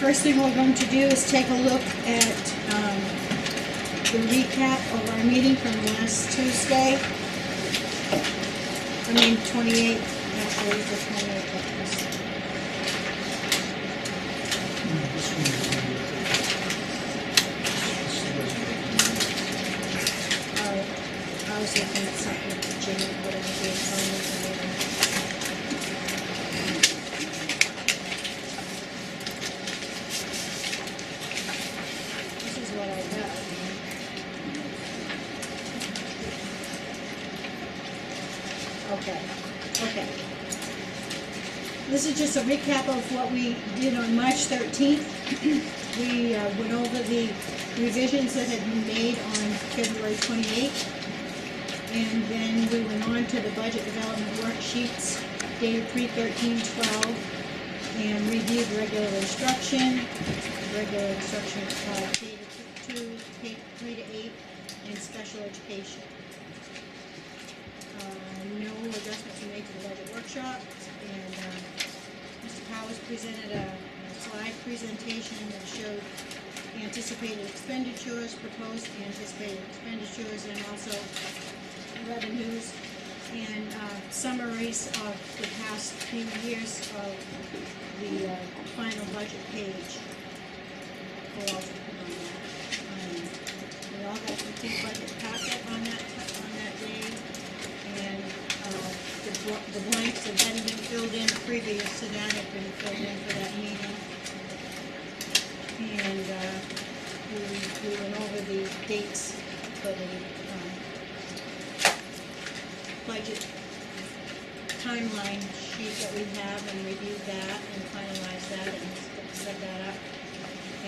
first thing we're going to do is take a look at the recap of our meeting from last Tuesday. 28th, actually it's the 28th of this. Alright, I was looking at something that Jimmy put in the calendar. This is what I got. Okay. This is just a recap of what we did on March 13th. We went over the revisions that had been made on February 28th. And then we went on to the budget development worksheets dated 3/13/12 and reviewed regular instruction K to 2, K 3 to 8, and special education. No adjustments were made to the budget workshop, and Mr. Powers presented a slide presentation that showed anticipated expenditures, proposed anticipated expenditures, and also revenues, and summaries of the past few years of the final budget page. We'll also put on that. We all got a complete budget packet on that day, and the blanks that hadn't been filled in previous to that have been filled in for that meeting. And we went over the dates for the budget timeline sheet that we have, and reviewed that and finalized that and set that up.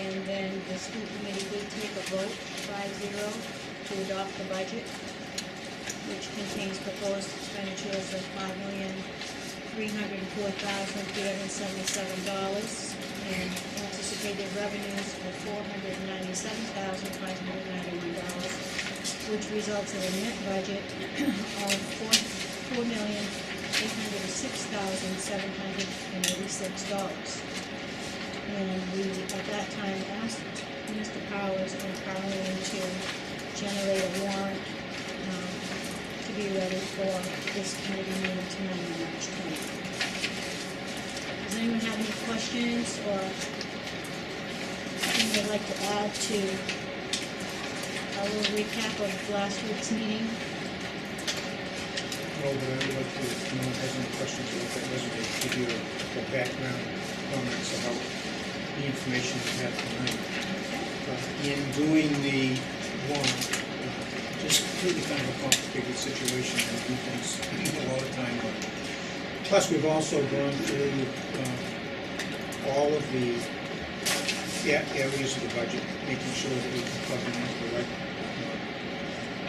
And then the school committee did take a vote 5-0 to adopt the budget, which contains proposed expenditures of $5,304,377 and anticipated revenues of $497,591, which results in a net budget of $4,806,786. And we, at that time, asked Mr. Powers and Carleen to generate a warrant to be ready for this committee meeting tonight on March 20th. Does anyone have any questions or anything they'd like to add to our little recap of last week's meeting? Well, but I would like to, if no one has any questions about that resume, give you a background comments about the information we have tonight. In doing the warrant, just really kind of a complicated situation, and we do things a lot of time. Plus, we've also gone through all of the areas of the budget, making sure that we can plug them into the right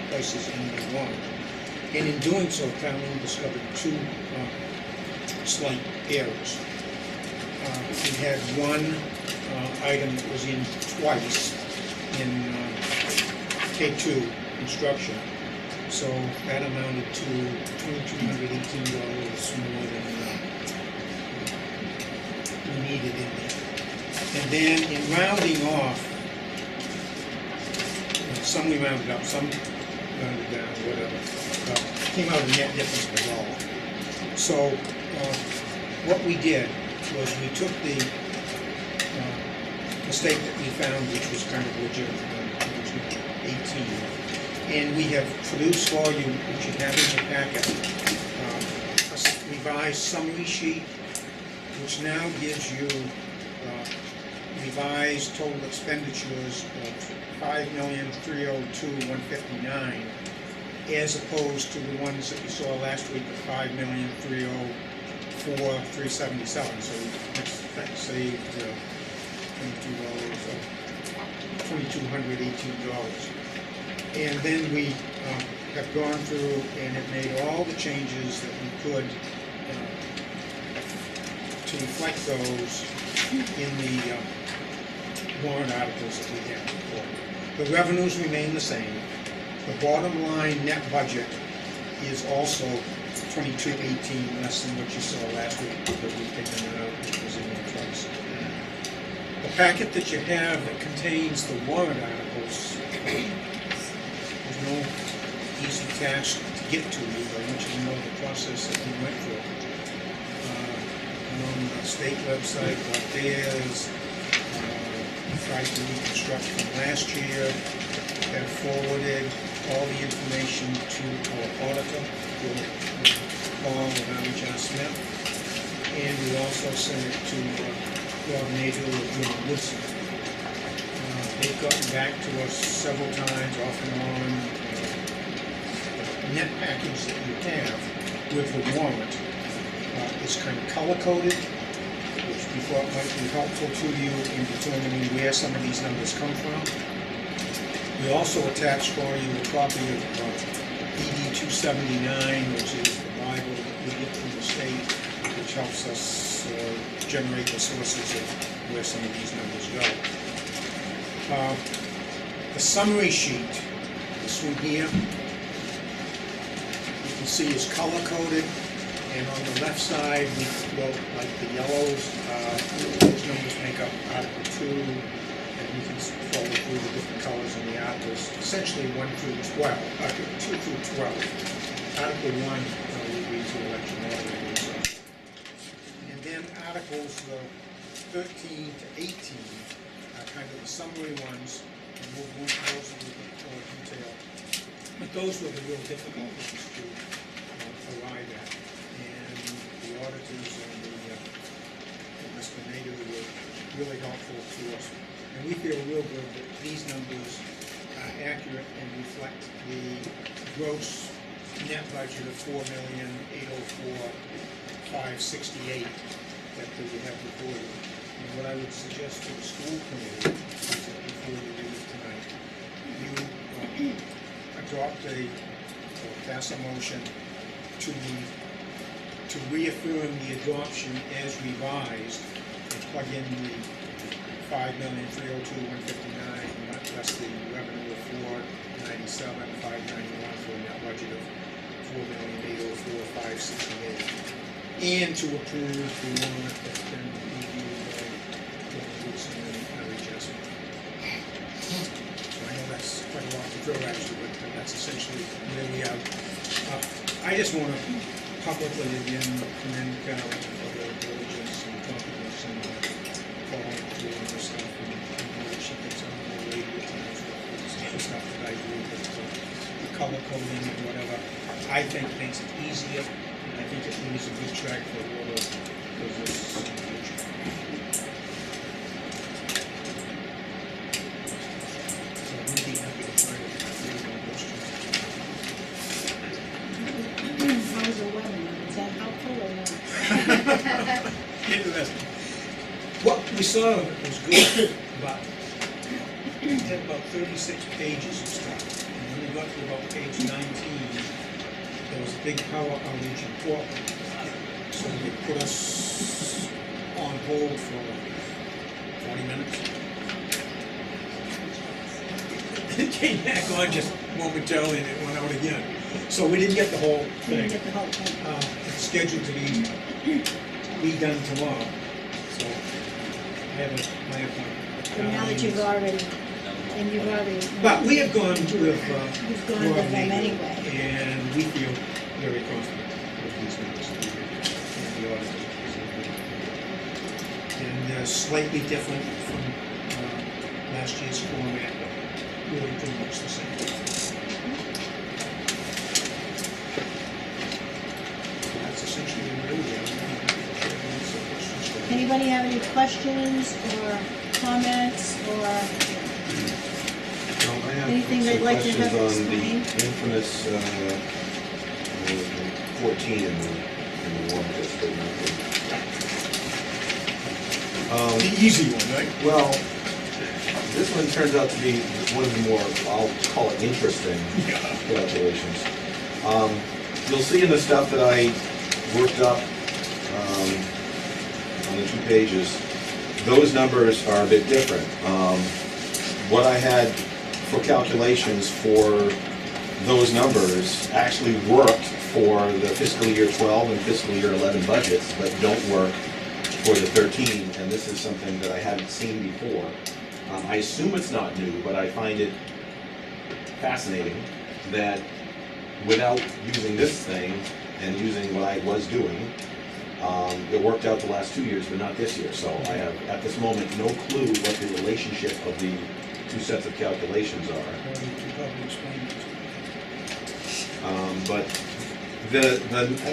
places in the warrant. And in doing so, Carleen discovered two slight errors. We had one item that was in twice in K2 instruction, so that amounted to $2,218 more than we needed in there. And then in rounding off, some we rounded up, some rounded down, whatever. Came out a net difference of $1. So what we did was we took the mistake that we found, which was kind of legit, which was 18, and we have produced for you, which you have in your packet, a revised summary sheet, which now gives you revised total expenditures of $5,302,159, as opposed to the ones that we saw last week of $5,304,377. So that saved $2,218. And then we have gone through and have made all the changes that we could to reflect those in the warrant articles that we have before. The revenues remain the same. The bottom line net budget is also 2218, less than what you saw last week, because we've taken it out, which was in there twice. The The packet that you have that contains the warrant articles, there's no easy task to get to you. I want you to know the process that we went through. On the state website, what theirs, tried to reconstruct from last year, have forwarded all the information to our auditor, Paul and John Smith, and we also sent it to Rob Nadeau and John Woodson. They've gotten back to us several times, off and on. The net package that you have with the warrant is kind of color-coded, which we thought might be helpful to you in determining where some of these numbers come from. We also attached for you a copy of ED 279, which is the Bible that we get from the state, which helps us generate the sources of where some of these numbers go. The summary sheet, this one here, you can see is color-coded, and on the left side, we wrote like the yellows, those numbers make up Article 2, and you can follow through the different colors in the articles, essentially 1 through 12, 2 through 12. Article 1 we read to election moderators. And then Articles 13 to 18 are kind of the summary ones, and we'll go into those in a little bit more detail. But those were the real difficult ones to arrive at. And the auditors and Mr. Nader were really helpful to us. And we feel real good that these numbers are accurate and reflect the gross net budget of $4,804,568 that we have before you. And what I would suggest to the school committee is that before you leave tonight, you adopt or pass a motion to reaffirm the adoption as revised and plug in the $5,302,159 less the revenue of $497,591 for a net budget of $4,804,568, and to approve the warrant that's been reviewed by John Woodson and Harry Jessup. So I know that's quite a lot to throw at you, but that's essentially where we are. I just want to publicly again commend Carol for their diligence and competence and following through on this stuff, and she gets on the radio times with some stuff that I do, but the color coding and whatever, I think makes it easier, and I think it leaves a good track for water business in the future. So I'm really happy to try to answer my questions. How's the weather? Is that helpful or not? Interesting. What we saw was good, but it had about 36 pages of stuff. And when we got to about page 19, there was a big power outage in Portland. So they put us on hold for 40 minutes. It came back on just momentarily and it went out again. So we didn't get the whole You thing. didn't get the whole thing. It's scheduled to be done tomorrow. So I have my appointment. But now that you've already, But we have gone with you've gone with Rob them Nagle, anyway. and we feel very confident with these numbers and the audit. And they're slightly different from last year's format, but really pretty much the same. That's essentially where we are. Anybody have any questions or comments or I have anything they'd some like to have questions on the explained? infamous 14 in the warrant that's written up The easy one, right? Well, this one turns out to be one of the more, I'll call it interesting calculations. You'll see in the stuff that I worked up on the 2 pages, those numbers are a bit different. What I had for calculations for those numbers actually worked for the fiscal year 12 and fiscal year 11 budgets, but don't work for the 13, and this is something that I hadn't seen before. I assume it's not new, but I find it fascinating that without using this thing and using what I was doing, it worked out the last 2 years, but not this year. So I have, at this moment, no clue what the relationship of the two sets of calculations are. Or you could probably explain it. But I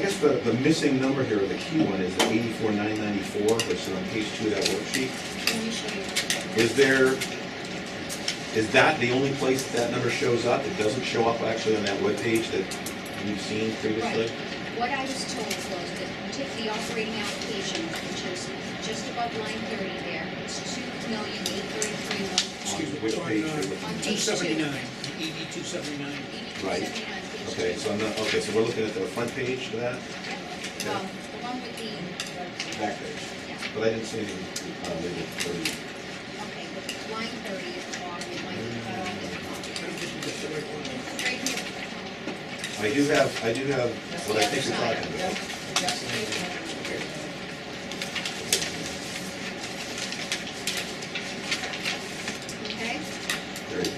guess the missing number here, or the key one, is the 84,994, which is on page 2 of that worksheet. Let me show you. Is that the only place that number shows up? It doesn't show up actually on that webpage that you've seen previously? Right. What I was told was that you take the operating allocation, which is just above line 30 there, it's 2,833,120. Excuse me, which it's page? On page 279, ED 279. Right. 8279, page Okay, two. so so we're looking at the front page of that, Well, the one with the, back page. yeah, But I didn't see anything labeled 30. okay, but line 30 at the bottom, it might be cut off at the top. I don't think you got the right one. Right here. I do have what I think you're talking about. Okay?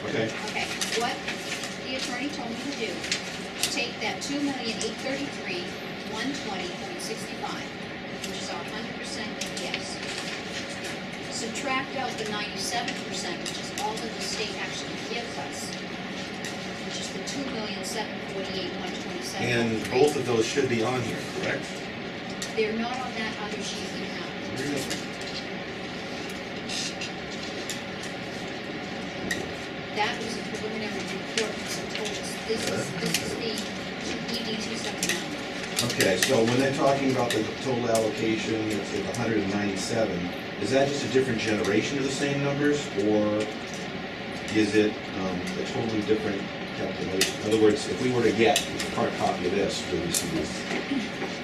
Okay, Okay, what the attorney told me to do, take that 2,833,120.65, which is our 100% yes. Subtract out the 97%, which is all that the state actually gives us, which is the 2,748,127. and both of those should be on here, correct? They're not on that other sheet you have. That was a preliminary report that told us this is the ED 279. Okay, so when they're talking about the total allocation, it's at 197, is that just a different generation of the same numbers, or is it a totally different calculation? In other words, if we were to get a hard copy of this, would we see this?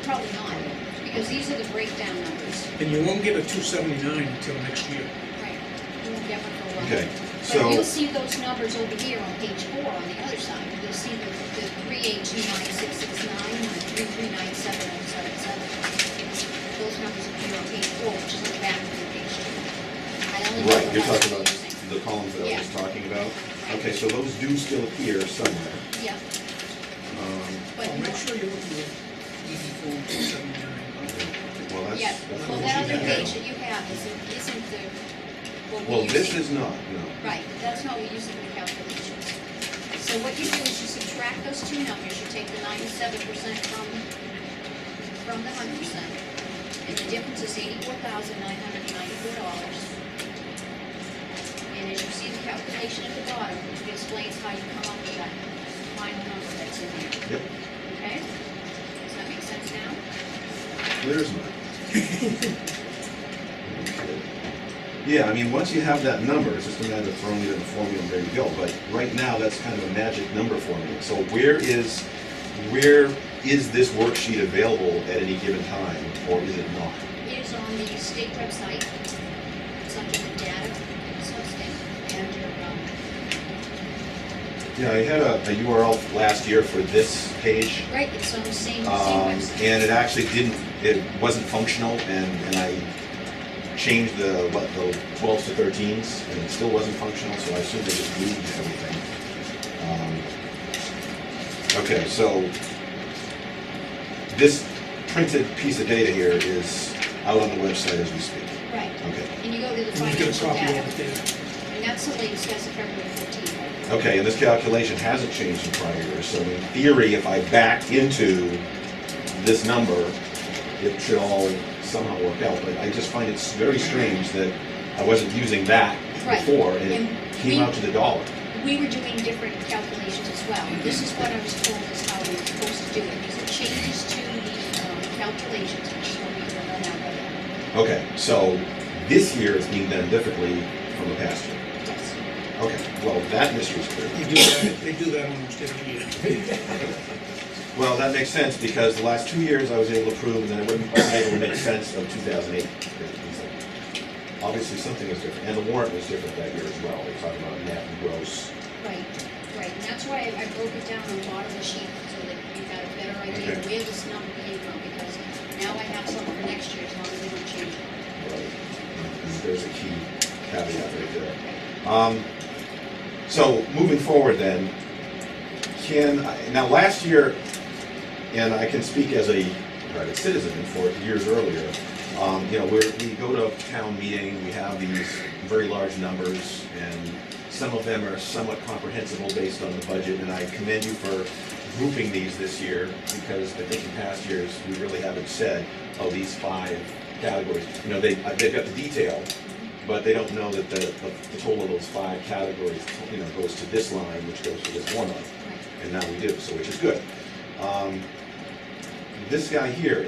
Probably not, because these are the breakdown numbers. And you won't get a 279 until next year. Right. You won't get one for a while. Okay, But so, you'll see those numbers over here on page 4 on the other side. You'll see the 3829669 and the 3397077. Those numbers appear on page 4, which is on the back of the page 2. I only know right, the you're ones talking we're about using. the columns that I was Yeah. talking about? Okay, so those do still appear somewhere. Yeah, but Oh, make sure you look at ED form 279. Well, yeah, that's well, what that you other have. page that you have isn't the, what Well, we're this using. is not, no. Right, that's not what we're using for calculations. So what you do is you subtract those two numbers, you take the 97% from the 100%, and the difference is $84,994. And as you see the calculation at the bottom, it explains how you come up with that final number that's in there, Yep, okay? Does that make sense now? clear as mud. Yeah, I mean, once you have that number, it's just a matter of throwing it in the formula and there you go. But right now, that's kind of a magic number for me. So where is this worksheet available at any given time, or is it not? It is on the state website. It's under the data, substate, and your, Yeah, I had a URL last year for this page, right, it's on the same website. and it actually it wasn't functional, and I changed the 12s to 13s, and it still wasn't functional, so I assumed they just moved everything. Okay, so this printed piece of data here is out on the website as we speak. Right, Okay. and you go to the We've got a financial copy data, of it there. and that's the latest, that's the February 15th. Okay, and this calculation hasn't changed in prior years, so in theory, if I back into this number, it should all somehow work out, but I just find it very strange that I wasn't using that Right. before, and it And came out to the dollar. We were doing different calculations as well. This is what I was told is how we were supposed to do it. These are changes to the calculations, which is what we were on our website. Okay, so this year is being done differently from the past year. Yes. Okay, well, that mystery is clear. They do that almost every year. Well, that makes sense, because the last 2 years I was able to prove that it wasn't able to make sense of 2008. Obviously, something was different, and the warrant was different that year as well. They talked about net and gross. Right, right. And that's why I broke it down on the bottom of the sheet so that you got a better idea Okay. where this number came from, because now I have something for next year as long as they don't change it. caveat right there. So moving forward then, now last year, and I can speak as a private citizen for years earlier, we go to town meeting, we have these very large numbers, and some of them are somewhat comprehensible based on the budget, and I commend you for grouping these this year, because I think in past years, we really haven't said, oh, these 5 categories. They've got the detail, but they don't know that the total of those 5 categories, goes to this line, which goes to this formula. And now we do, so which is good. This guy here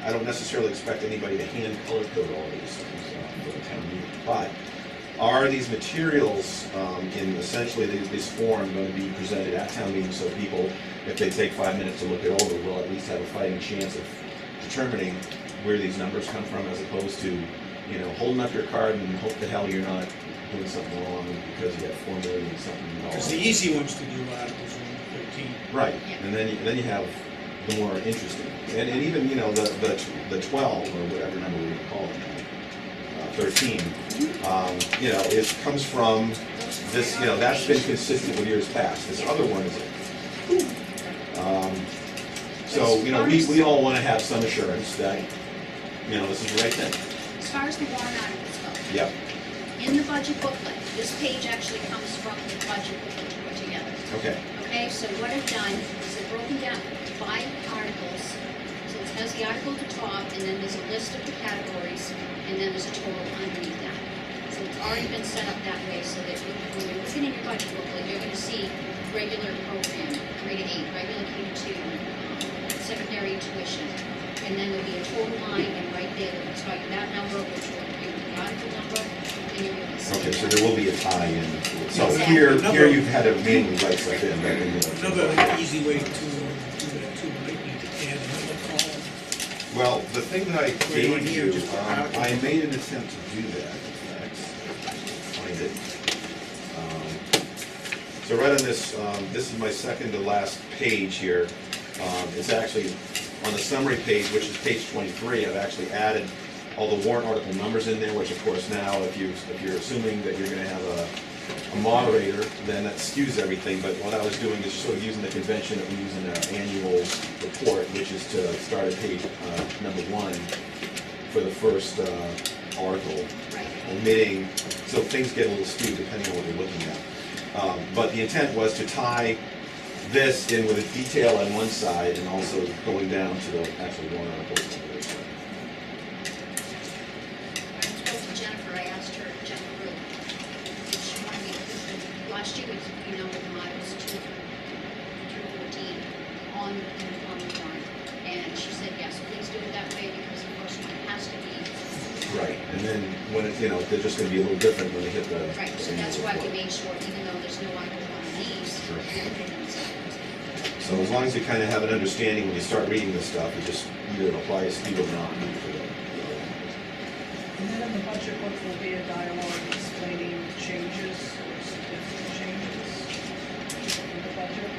I don't necessarily expect anybody to hand color code all these things for the town meeting, but are these materials in essentially this form going to be presented at town meeting, so people, if they take 5 minutes to look it over, will at least have a fighting chance of determining where these numbers come from, as opposed to, holding up your card and hope the hell you're not doing something wrong because you have formulating something. Because the easy ones to do Articles 1 to 13. Right, and then you have the more interesting, and even the 12 or whatever number we call it, 13. It comes from this. That's been consistent with years past. This other one is. So we all want to have some assurance that this is the right thing. As far as the warrant articles go. Yep. In the budget booklet, this page actually comes from the budget booklet put together. Okay. Okay, so what I've done is I've broken down 5 articles. So it has the article at the top, and then there's a list of the categories, and then there's a total underneath that. So it's already been set up that way, so that when you're looking in your budget booklet, you're going to see regular program, grade 8, regular K2, secondary tuition. And then there'll be a total line, and right there, it'll tell you that number, which will bring the article number, and you're going to see. Okay, so there will be a tie-in. So Exactly. here you've had to manually write stuff in. Another easy way to do that too might be to add another column. Well, the thing that I Wait, gave you, just article. I made an attempt to do that. In fact, find it. So right on this is my second to last page here. It's actually on the summary page, which is page 23. I've actually added all the warrant article numbers in there, which of course now, if you're assuming that you're going to have a moderator, then that skews everything. But what I was doing is sort of using the convention that we use in our annual report, which is to start at page number 1 for the first article, Right. omitting, so things get a little skewed depending on what you're looking at. But the intent was to tie this in with a detail on one side and also going down to the actual warrant articles on the other side. When I spoke to Jennifer, I asked her, Jennifer Rue, if she wanted me to, last year, with the models 2 through 14 on the uniform warrant, and she said, yes, please do it that way, because the first one has to be. Right, and then when they're just gonna be a little different when they hit the. Right, so that's why we made sure, even though there's no article on these, Sure. we're putting them separate. So as long as you kind of have an understanding when you start reading this stuff, it just either applies to you or not. And then in the budget book will be a dialogue explaining changes or significant changes in the budget.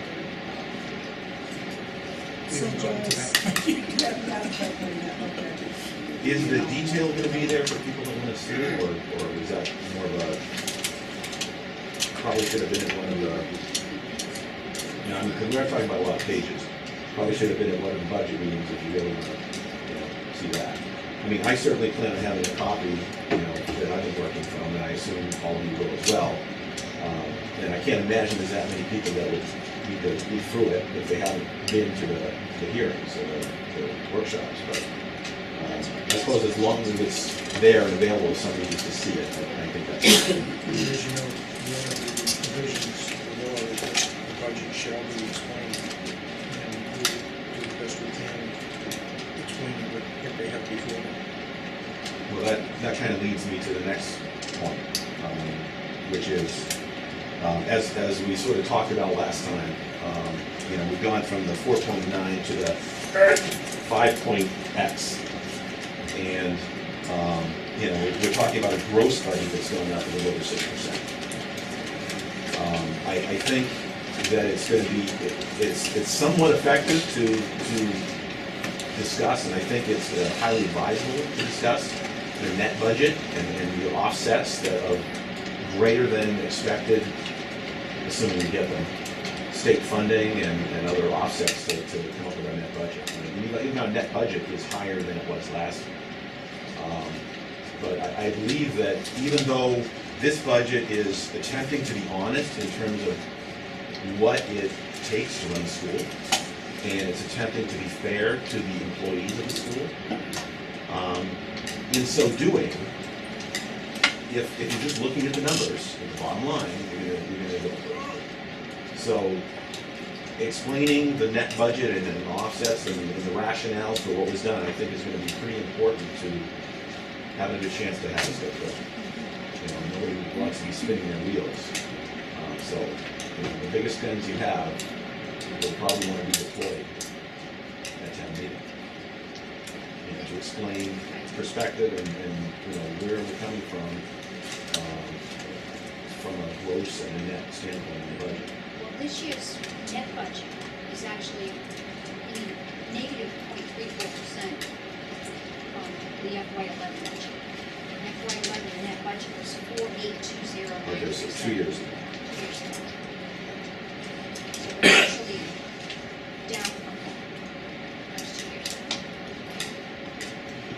Such as, Okay. Is the detail gonna be there for people that wanna see it, or is that more of a, probably should have been at one of the, because we're talking about a lot of pages. Probably should have been at one of the budget meetings if you really want to, see that. I mean, I certainly plan on having a copy, that I've been working from, and I assume all of you will as well. And I can't imagine there's that many people that would need to read through it if they haven't been to the hearings or the workshops. But I suppose as long as it's there and available to somebody just to see it, I think that's. As you know, one of the provisions of the law is that the budget shall be explained, and we do the best we can explaining what they have before them. Well, that kind of leads me to the next point, which is, as we sort of talked about last time, we've gone from the 4.9 to the 5.x. And, we're talking about a gross budget that's going up a little over 6%. I think that it's going to be, it's somewhat effective to discuss, and I think it's highly advisable to discuss. the net budget and the offsets that are greater than expected, assuming we get them, state funding and other offsets to come up with our net budget. I mean, even our net budget is higher than it was last year. But I believe that even though this budget is attempting to be honest in terms of what it takes to run the school, and it's attempting to be fair to the employees of the school, in so doing, if you're just looking at the numbers, at the bottom line, you're gonna go. So, explaining the net budget and the offsets and the rationale for what was done, I think is gonna be pretty important to having a good chance to have this go through. You know, nobody wants to be spinning their wheels. So, you know, the biggest guns you have will probably want to be deployed at town meeting. You know, to explain perspective and you know, where we're coming from a gross and a net standpoint in the budget. Well, this year's net budget is actually in negative 0.34% from the FY11 budget. FY11 net budget was 4,820,937. Like there's 2 years ago. So we're actually down from those 2 years ago.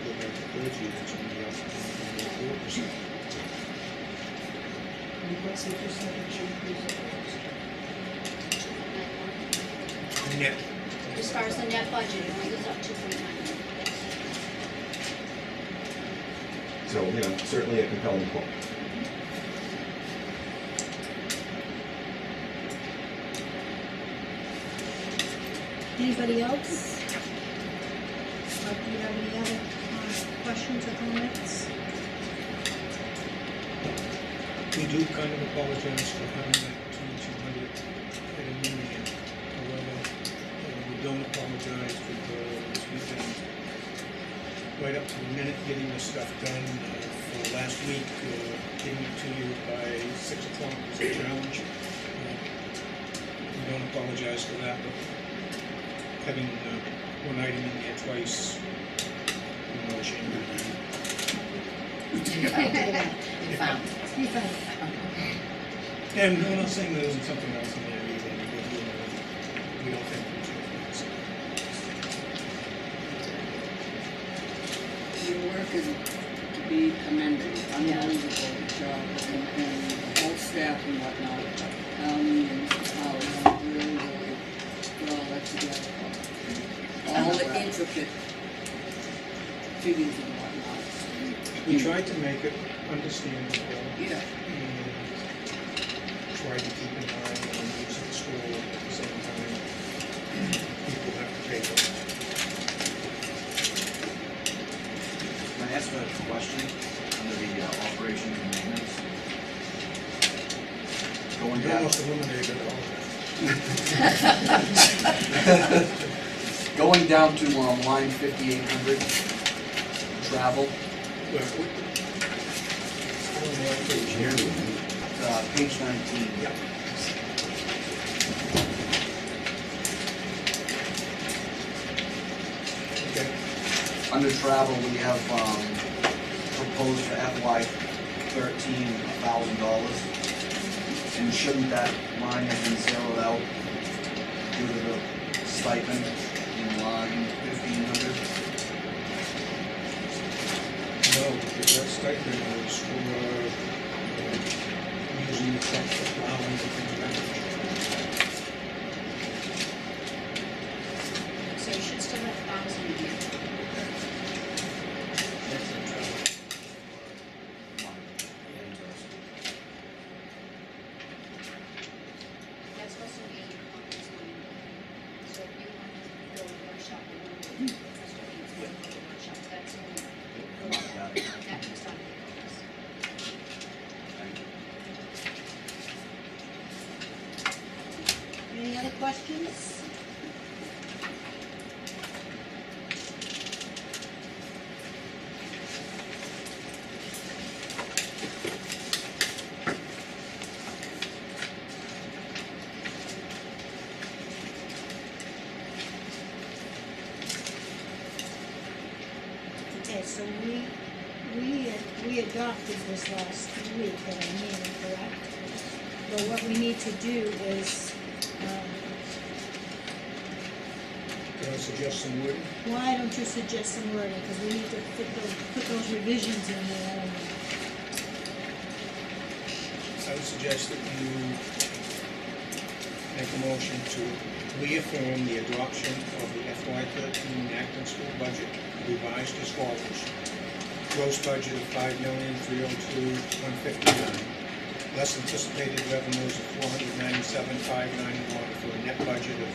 Go back to third year, it's gonna be up 4%. What's the percentage increase? Net. As far as the net budget, it only goes up 2.9. So, you know, certainly a compelling point. Anybody else? Or do you have any other questions or comments? We do kind of apologize for having that 2,200 heading in there. However, we don't apologize because we've been right up to the minute getting this stuff done. For last week, getting it to you by 6 o'clock was a challenge. We don't apologize for that, but having one item in there twice, we're not ashamed of that. You found. You found. And we're not saying there isn't something else in there either, but we don't think we should. Your work is to be commended, unbelievable job, and the whole staff and whatnot, and how really put all that together. All the intricate figures and whatnot. We tried to make it understandable. Yeah. And tried to keep an eye on the needs of the school at the same time. People have to pay for it. Can I ask a question under the operations and maintenance? Going We down, almost eliminated all of going down to line 5800, travel, that. Well, on that page here. page 19. Yeah. Okay. Under travel, we have proposed for FY 13 $1,000. And shouldn't that line have been zeroed out due to the stipend in line 1500? No, because that stipend was for using the truck for plowing and things of that nature. So you should still have 1,000 a year. That's in trouble. That's also a conference line. So if you want to go to the workshop, you want to go to the custodians, you want to go to the workshop, that's only, that comes out of the office. Any other questions? Okay, so we we adopted this last week at our meeting, correct? But what we need to do is, Can I suggest some wording? why don't you suggest some wording, because we need to put those revisions in there. I would suggest that you make a motion to reaffirm the adoption of the FY13 Acton School budget revised as follows. Gross budget of $5,302,159, less anticipated revenues of $497,591 for a net budget of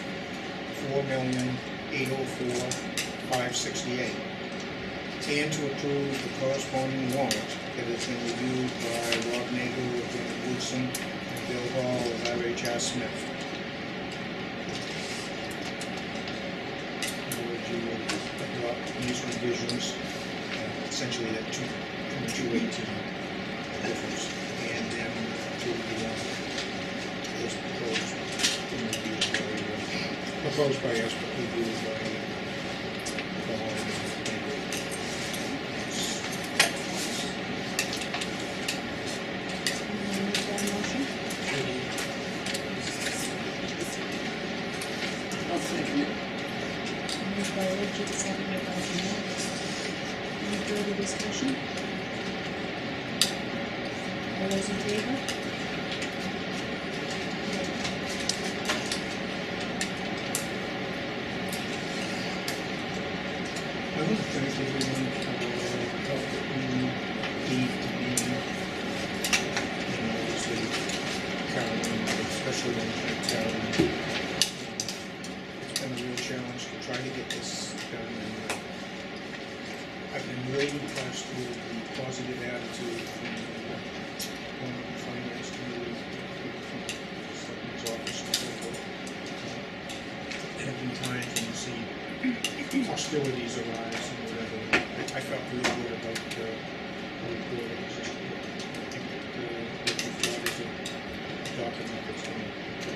$4,804,568. And to approve the corresponding warrant that has been reviewed by Rob Nagel of John Woodson and Bill Hall of RHR Smith. Would you adopt these revisions, essentially that 218 difference, and then to the as proposed by us, but reviewed by Hall and Nagel. Make that motion. I'll second it. Moved by Richard, seconded by Jeanette. Any further discussion? All those in favor? I want to thank everyone for the help that we need to be, obviously, Carolyn, especially when Carolyn. It's been a real challenge to try to get this done, and I've been really impressed with the positive attitude from the finance committee, from the selectmen's office, and so forth. Having time to see hostilities arise and whatever. I felt really good about the report. It was just, I think that what you thought is a document that's going to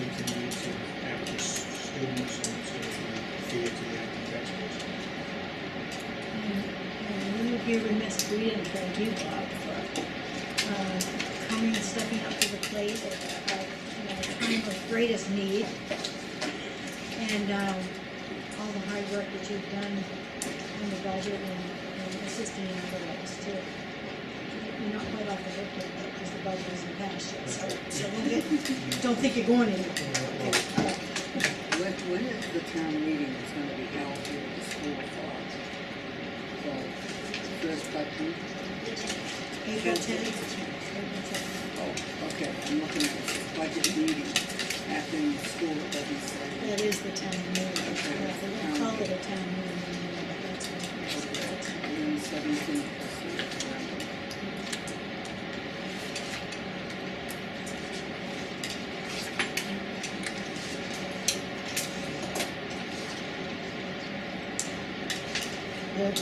meet the needs of Acton students and it's going to be fair to the Acton taxpayers. And we would be remiss if we didn't thank you, Bob, for coming and stepping up to the plate at a time of greatest need. And all the hard work that you've done on the budget and assisting in other ways too. You're not quite off the hook yet, because the budget isn't passed yet, so don't think you're going anywhere. Okay, all right. When is the town meeting that's gonna be held here at the school for? So, first budget? April 10th. April 10th. Oh, okay, I'm looking at the budget meeting after the school, it doesn't say. That is the town meeting. Okay. Yeah, they don't call it a town meeting, but that's what it is. Okay, It's a town and meeting. then 17th. Good.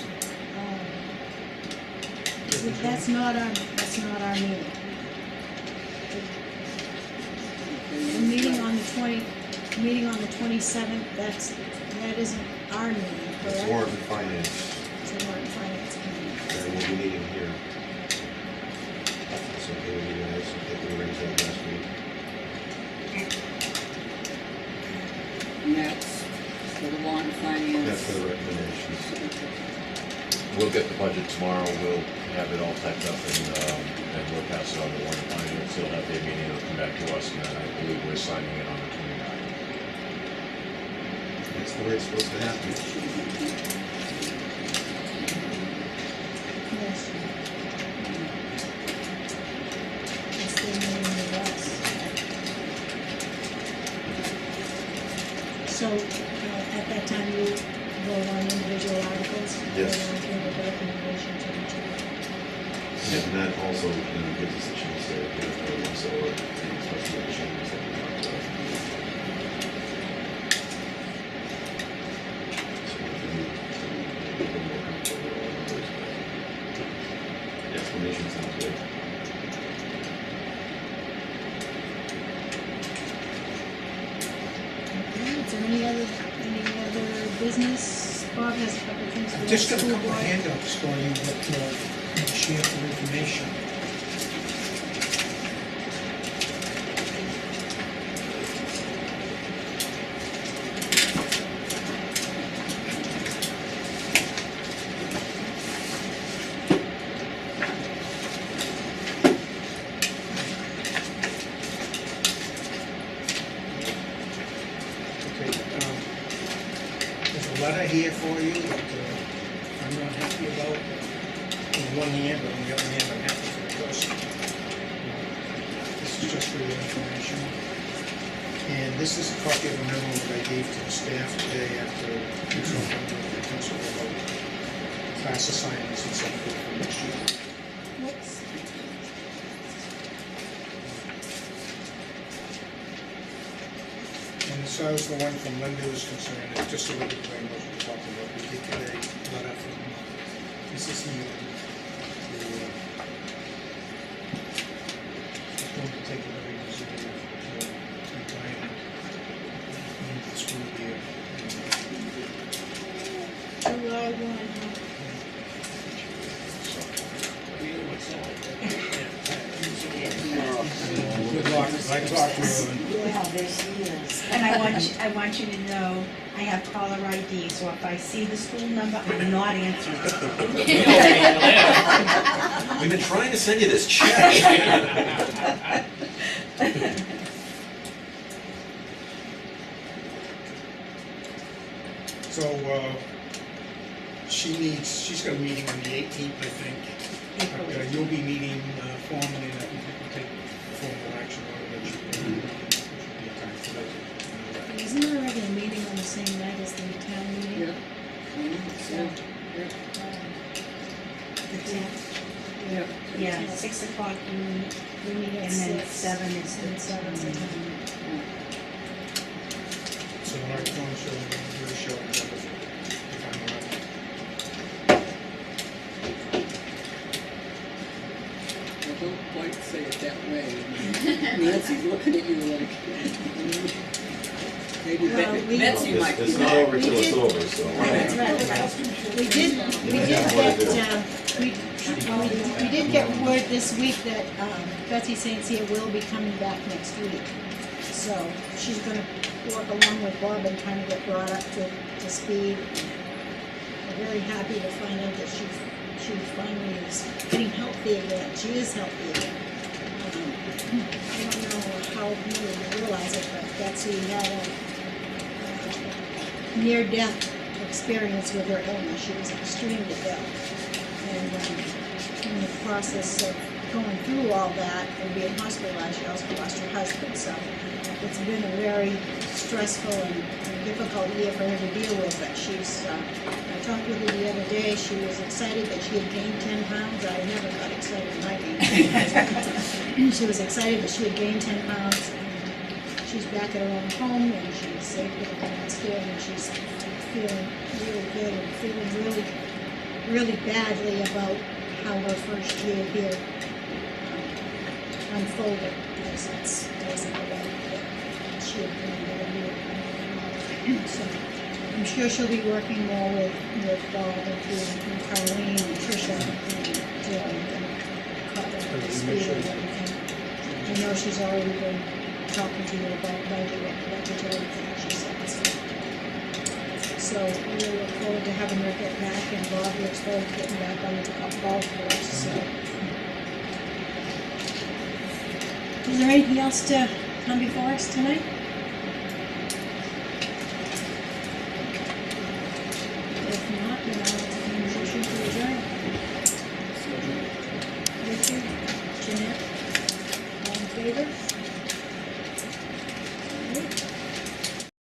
That's not our meeting. The meeting on the 27th, that isn't our meeting, correct? It's warrant and finance, It's a warrant finance committee. and we'll be meeting here. So they will be nice, I think we arranged that last week. And that's for the warrant finance. That's for the recommendations. We'll get the budget tomorrow, we'll have it all typed up and we'll pass it on to Warren Finance, they'll have their meeting, it'll come back to us, and then I believe we're signing it on the 29th. That's the way it's supposed to happen. Yes. It's the meeting with us. So, at that time, you vote on individual articles? Yes. And then give a recommendation to each of them. And that also, gives us a chance to, so, any special changes that we want to. So if we need to be a little more comfortable with all of those. The explanation sounds good. Okay, is there any other business, Bob, Bob has a couple of things for I've the just got a school couple of board. handouts for you that share for information. Okay, there's a letter here for you that I'm not happy about on one hand, but on the other hand, I'm happy for the person. This is just for your information. And this is a copy of a memo that I gave to the staff today after consulting with the principal about class assignments and so forth for next year. Whoops. And as far as the one from Linda is concerned, it's just a little bit what we're talking about. We did get a letter from Mrs. Neal, who is going to take a very easy day of retirement in the school year. July 1, huh? Good luck. I talked to her. Yeah, there she is. And I want you to know, I have caller ID, so if I see the school number, I'm not answering. We've been trying to send you this check. So, she's got a meeting on the 18th, I think. But, you'll be meeting formally, and I think we can take formal action on it. It should be a time for that. Isn't there a regular meeting on the same night as the town meeting? Yeah. So, The 10th, Yeah. yeah, 6 o'clock, we meet at and then 6. 7 is And the 7's the town. town. So our phone show, your show, if I'm around. I don't quite say it that way. Nancy's looking at you like, maybe Well, Betsy might be. It's not over till it's over, so. That's right. We did get word this week that Betsy St. Cyr will be coming back next week. So she's gonna work along with Bob and kind of get brought up to speed. We're very happy to find out that she finally is getting healthy again. She is healthy again. I don't know how many of you realize it, but Betsy had a near-death experience with her illness. She was extremely ill. And in the process of going through all that and being hospitalized, she also lost her husband. So it's been a very stressful and difficult year for her to deal with. But I talked with her the other day. She was excited that she had gained 10 pounds. I never got excited when I gained 10 pounds. She was excited that she had gained 10 pounds. And she's back at her own home, and she's able to go downstairs, and she's feeling really good and feeling really badly about how her first year here unfolded, because it doesn't go well that she had planned it. So I'm sure she'll be working more with Bob and Colleen and Tricia and Jill and cut them to speed and everything. I know she's already been talking to you about budgetary things, she said. So we look forward to having her get back, and Bob looks forward to getting back on the golf course, so. Is there anything else to come before us tonight? If not, then I'll entertain a motion to adjourn. Richard, Jeanette, all in favor?